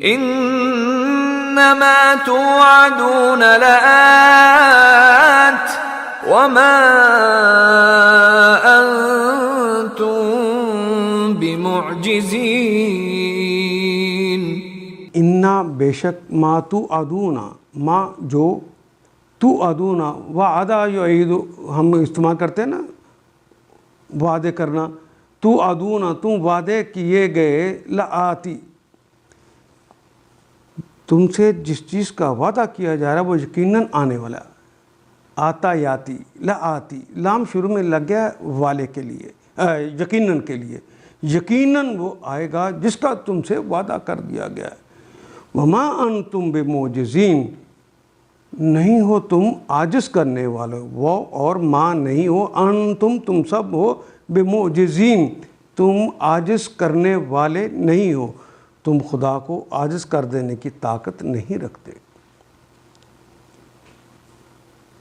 انما توعدون لآت وما انتم بمعجزین. انا بے شک ما توعدون، ما جو توعدون، وعدہ یعید ہم استعمال کرتے ہیں نا وعدے کرنا، توعدون تم وعدے کیے گئے، لآتی تم سے جس چیز کا وعدہ کیا جا رہا ہے وہ یقیناً آنے والا ہے. آتا یاتی، لآتی لام شروع میں لگ گیا والے کے لیے، یقیناً کے لیے، یقیناً وہ آئے گا جس کا تم سے وعدہ کر دیا گیا ہے. وما انتم بمعجزین، نہیں ہو تم عاجز کرنے والے، وہ اور ما نہیں ہو، انتم تم سب ہو، بمعجزین تم عاجز کرنے والے نہیں ہو، تم خدا کو عاجز کر دینے کی طاقت نہیں رکھتے.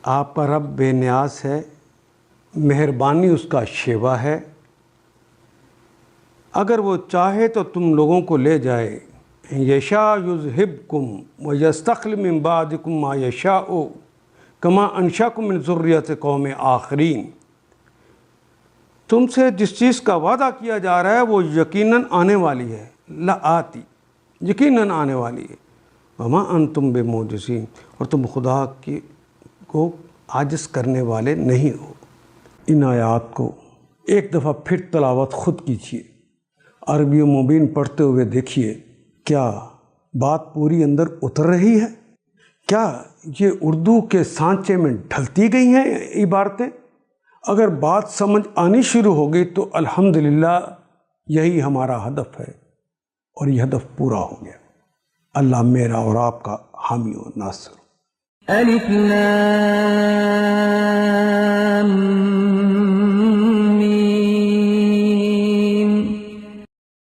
آپ پر رب بے نیاز ہے، مہربانی اس کا شیوا ہے. اگر وہ چاہے تو تم لوگوں کو لے جائے، یشاء یذہبکم ویستخلف من بعدکم ما یشاء کما انشأکم من ذریۃ قوم آخرین. تم سے جس چیز کا وعدہ کیا جا رہا ہے وہ یقیناً آنے والی ہے، لآتی یقیناً آنے والی ہے. وما انتم بمعجزین، اور تم خدا کو عاجز کرنے والے نہیں ہو. ان آیات کو ایک دفعہ پھر تلاوت خود کیجیے، عربی مبین پڑھتے ہوئے دیکھیے کیا بات پوری اندر اتر رہی ہے؟ کیا یہ اردو کے سانچے میں ڈھلتی گئی ہیں عبارتیں؟ اگر بات سمجھ آنی شروع ہو گئی تو الحمدللہ یہی ہمارا ہدف ہے، اور یہ ہدف پورا ہو گیا. اللہ میرا اور آپ کا حامی و ناصر. الف لام